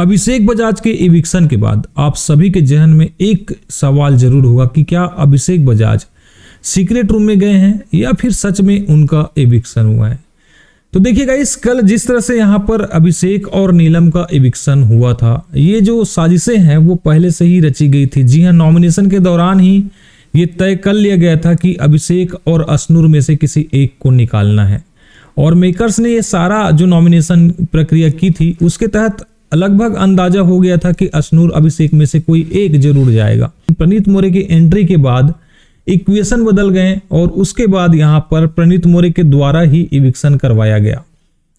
अभिषेक बजाज के इविक्शन के बाद आप सभी के जहन में एक सवाल जरूर होगा कि क्या अभिषेक बजाज सीक्रेट रूम में गए हैं या फिर सच में उनका इविक्शन हुआ है। तो देखिएगा इस कल जिस तरह से यहाँ पर अभिषेक और नीलम का इविक्शन हुआ था, ये जो साजिशें हैं वो पहले से ही रची गई थी। जी हाँ, नॉमिनेशन के दौरान ही ये तय कर लिया गया था कि अभिषेक और अशनूर में से किसी एक को निकालना है और मेकर्स ने ये सारा जो नॉमिनेशन प्रक्रिया की थी उसके तहत लगभग अंदाजा हो गया था कि अशनूर अभिषेक में से कोई एक जरूर जाएगा। प्रणीत मोरे की एंट्री के बाद इक्वेशन बदल गए और उसके बाद यहाँ पर प्रणीत मोरे के द्वारा ही इविक्शन करवाया गया।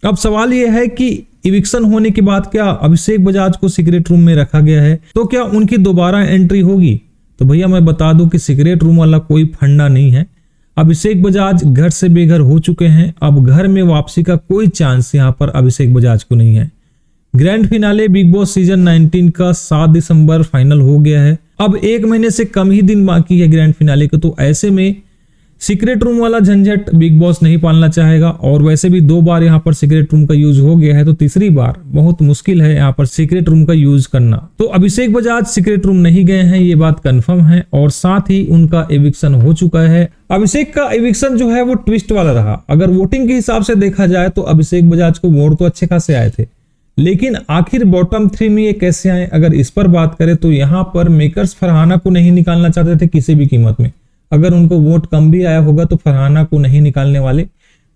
अब सवाल यह है कि इविक्शन होने के बाद क्या अभिषेक बजाज को सीक्रेट रूम में रखा गया है, तो क्या उनकी दोबारा एंट्री होगी। तो भैया मैं बता दूं कि सीक्रेट रूम वाला कोई फंडा नहीं है। अभिषेक बजाज घर से बेघर हो चुके हैं, अब घर में वापसी का कोई चांस यहाँ पर अभिषेक बजाज को नहीं है। Grand finale big boss season 19 का 7 दिसंबर फाइनल हो गया है। अब 1 महीने से कम ही दिन बाकी है ग्रैंड फिनाले को, तो ऐसे में सीक्रेट रूम वाला झंझट बिग बॉस नहीं पालना चाहेगा और वैसे भी 2 बार यहाँ पर सीक्रेट रूम का यूज हो गया है, तो तीसरी बार बहुत मुश्किल है यहाँ पर सीक्रेट रूम का यूज करना। तो अभिषेक बजाज सीक्रेट रूम नहीं गए हैं, ये बात कंफर्म है और साथ ही उनका एविक्शन हो चुका है। अभिषेक का एविक्शन जो है वो ट्विस्ट वाला रहा। अगर वोटिंग के हिसाब से देखा जाए तो अभिषेक बजाज को वोट तो अच्छे खासे आए थे, लेकिन आखिर बॉटम 3 में ये कैसे आए, अगर इस पर बात करें तो यहाँ पर मेकर्स फरहाना को नहीं निकालना चाहते थे किसी भी कीमत में। अगर उनको वोट कम भी आया होगा तो फरहाना को नहीं निकालने वाले।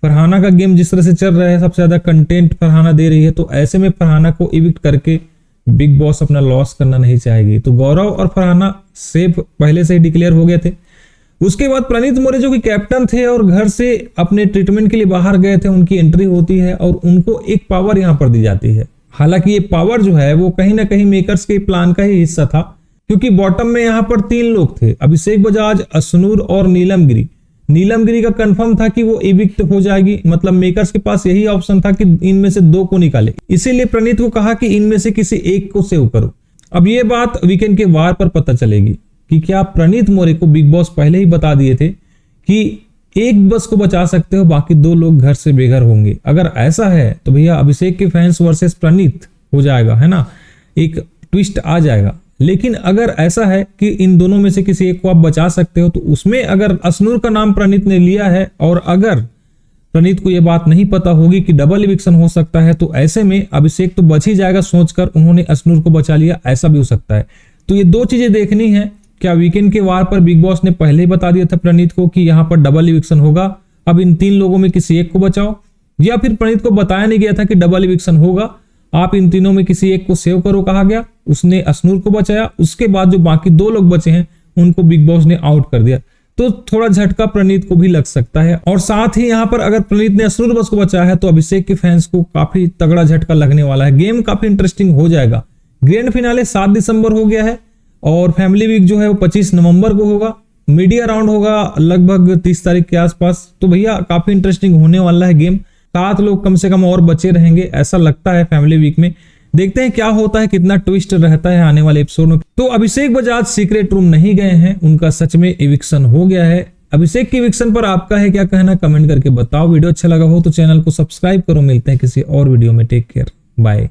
फरहाना का गेम जिस तरह से चल रहा है, सबसे ज्यादा कंटेंट फरहाना दे रही है, तो ऐसे में फरहाना को इविक्ट करके बिग बॉस अपना लॉस करना नहीं चाहेगी। तो गौरव और फरहाना सेफ पहले से ही डिक्लेयर हो गए थे। उसके बाद प्रणीत मोरे जो कि कैप्टन थे और घर से अपने ट्रीटमेंट के लिए बाहर गए थे, उनकी एंट्री होती है और उनको एक पावर यहां पर दी जाती है। हालांकि ये पावर जो है वो कहीं ना कहीं मेकर्स के प्लान का ही हिस्सा था, क्योंकि बॉटम में यहां पर 3 लोग थे, अभिषेक बजाज, अशनूर और नीलम गिरी। नीलम गिरी का कंफर्म था कि वो इविक्ट हो जाएगी, मतलब मेकर्स के पास यही ऑप्शन था कि इनमें से 2 को निकाले। इसीलिए प्रणीत को कहा कि इनमें से किसी एक को सेव करो। अब ये बात वीकेंड के वार पर पता चलेगी कि क्या प्रणीत मोरे को बिग बॉस पहले ही बता दिए थे कि एक बस को बचा सकते हो, बाकी 2 लोग घर से बेघर होंगे। अगर ऐसा है तो भैया अभिषेक के फैंस वर्सेस प्रणीत हो जाएगा, है ना, एक ट्विस्ट आ जाएगा। लेकिन अगर ऐसा है कि इन दोनों में से किसी एक को आप बचा सकते हो, तो उसमें अगर अशनूर का नाम प्रणीत ने लिया है और अगर प्रणीत को यह बात नहीं पता होगी कि डबल इविक्शन हो सकता है, तो ऐसे में अभिषेक तो बच ही जाएगा सोचकर उन्होंने अशनूर को बचा लिया, ऐसा भी हो सकता है। तो ये 2 चीजें देखनी है। क्या वीकेंड के वार पर बिग बॉस ने पहले ही बता दिया था प्रणीत को कि यहाँ पर डबल इविक्शन होगा, अब इन 3 लोगों में किसी एक को बचाओ, या फिर प्रणीत को बताया नहीं गया था कि डबल इविक्शन होगा, आप इन तीनों में किसी एक को सेव करो कहा गया, उसने अशनूर को बचाया, उसके बाद जो बाकी 2 लोग बचे हैं उनको बिग बॉस ने आउट कर दिया। तो थोड़ा झटका प्रणीत को भी लग सकता है। और साथ ही यहाँ पर अगर प्रणीत ने अशनूर बस को बचाया है तो अभिषेक के फैंस को काफी तगड़ा झटका लगने वाला है। गेम काफी इंटरेस्टिंग हो जाएगा। ग्रैंड फिनाले 7 दिसंबर हो गया है और फैमिली वीक जो है वो 25 नवंबर को होगा। मीडिया राउंड होगा लगभग 30 तारीख के आसपास। तो भैया काफी इंटरेस्टिंग होने वाला है गेम। 7 लोग कम से कम और बचे रहेंगे ऐसा लगता है फैमिली वीक में। देखते हैं क्या होता है, कितना ट्विस्ट रहता है आने वाले एपिसोड में। तो अभिषेक बजाज सीक्रेट रूम नहीं गए हैं, उनका सच में इविक्शन हो गया है। अभिषेक के इविक्शन पर आपका है क्या कहना, कमेंट करके बताओ। वीडियो अच्छा लगा हो तो चैनल को सब्सक्राइब करो। मिलते हैं किसी और वीडियो में। Take care, bye.